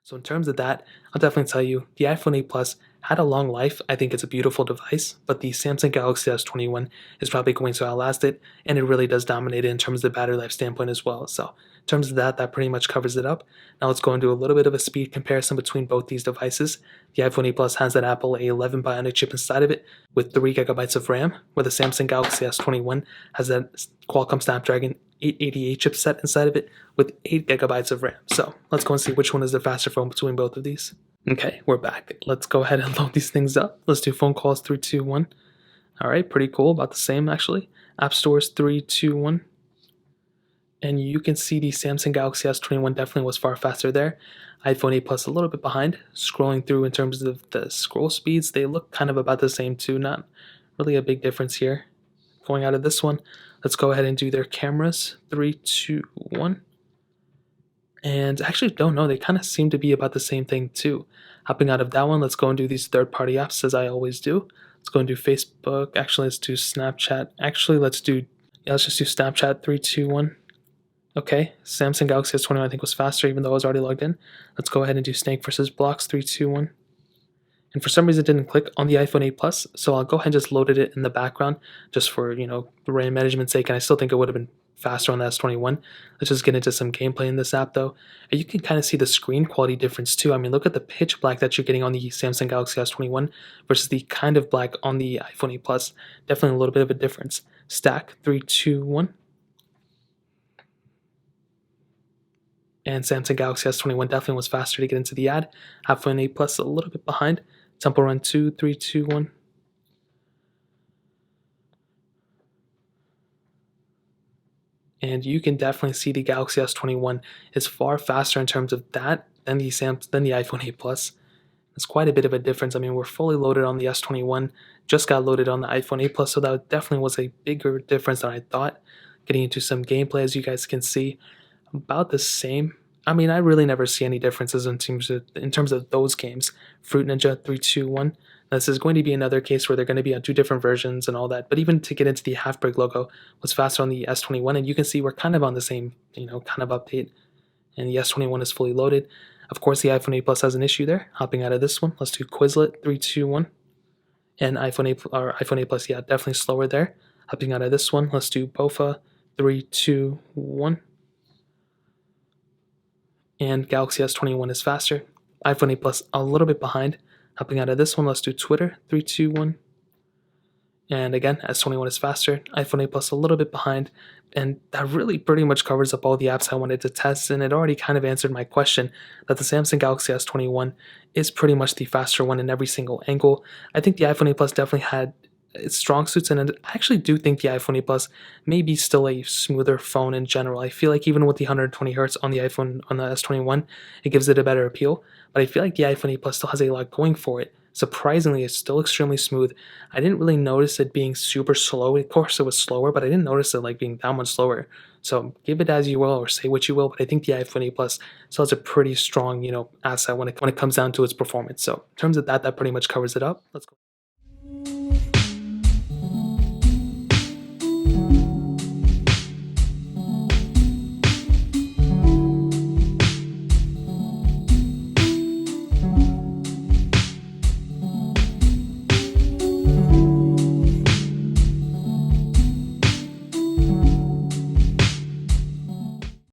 So in terms of that, I'll definitely tell you the iPhone 8 Plus had a long life. I think it's a beautiful device, but the Samsung Galaxy S21 is probably going to outlast it, and it really does dominate it in terms of the battery life standpoint as well. So in terms of that, that pretty much covers it up. Now let's go and do a little bit of a speed comparison between both these devices. The iPhone 8 Plus has that Apple A11 Bionic chip inside of it with 3 gigabytes of RAM, where the Samsung Galaxy S21 has that Qualcomm Snapdragon 888 chipset inside of it with 8 gigabytes of RAM. So let's go and see which one is the faster phone between both of these. Okay, we're back. Let's go ahead and load these things up. Let's do phone calls 3, 2, 1. All right, pretty cool. About the same actually. App stores 3, 2, 1. And you can see the Samsung Galaxy S21 definitely was far faster there. iPhone 8 Plus a little bit behind. Scrolling through in terms of the scroll speeds, they look kind of about the same too. Not really a big difference here. Going out of this one, let's go ahead and do their cameras. 3, 2, 1. And actually, don't know. They kind of seem to be about the same thing too. Hopping out of that one, let's go and do these third-party apps as I always do. Let's go and do Facebook. Actually, let's do Snapchat. Actually, let's just do Snapchat. 3, 2, 1. Okay, Samsung Galaxy S21 I think was faster, even though I was already logged in. Let's go ahead and do Snake versus Blocks. 3, 2, 1. And for some reason, it didn't click on the iPhone 8 Plus, so I'll go ahead and just loaded it in the background, just for the RAM management's sake. And I still think it would have been faster on the S21. Let's just get into some gameplay in this app though. And you can kind of see the screen quality difference too. I mean, look at the pitch black that you're getting on the Samsung Galaxy S21 versus the kind of black on the iPhone 8 Plus. Definitely a little bit of a difference. Stack. 3, 2, 1. And Samsung Galaxy S21 definitely was faster to get into the ad. iPhone 8 Plus a little bit behind. Temple Run 2, 3, 2, 1. And you can definitely see the Galaxy S21 is far faster in terms of that than the iPhone 8 Plus. It's quite a bit of a difference. I mean, we're fully loaded on the S21, just got loaded on the iPhone 8 Plus, so that definitely was a bigger difference than I thought. Getting into some gameplay, as you guys can see, about the same. I mean, I really never see any differences in terms of those games. Fruit Ninja 3, 2, 1. This is going to be another case where they're going to be on 2 different versions and all that. But even to get into the half break logo was faster on the S21, and you can see we're kind of on the same, kind of update. And the S21 is fully loaded. Of course, the iPhone 8 Plus has an issue there. Hopping out of this one, let's do Quizlet 3, 2, 1. And iPhone 8 Plus, yeah, definitely slower there. Hopping out of this one, let's do Bofa 3, 2, 1. And Galaxy S21 is faster. iPhone 8 Plus a little bit behind. Hopping out of this one, let's do Twitter 3, 2, 1. And again, S21 is faster. iPhone 8 Plus a little bit behind. And that really pretty much covers up all the apps I wanted to test. And it already kind of answered my question that the Samsung Galaxy S21 is pretty much the faster one in every single angle. I think the iPhone 8 Plus definitely had its strong suits, and I actually do think the iPhone 8 Plus may be still a smoother phone in general. I feel like even with the 120 hertz on the S21, it gives it a better appeal. But I feel like the iPhone 8 Plus still has a lot going for it. Surprisingly, it's still extremely smooth. I didn't really notice it being super slow. Of course, it was slower, but I didn't notice it like being that much slower. So give it as you will or say what you will, but I think the iPhone 8 Plus still has a pretty strong, asset when it comes down to its performance. So in terms of that, that pretty much covers it up. Let's go.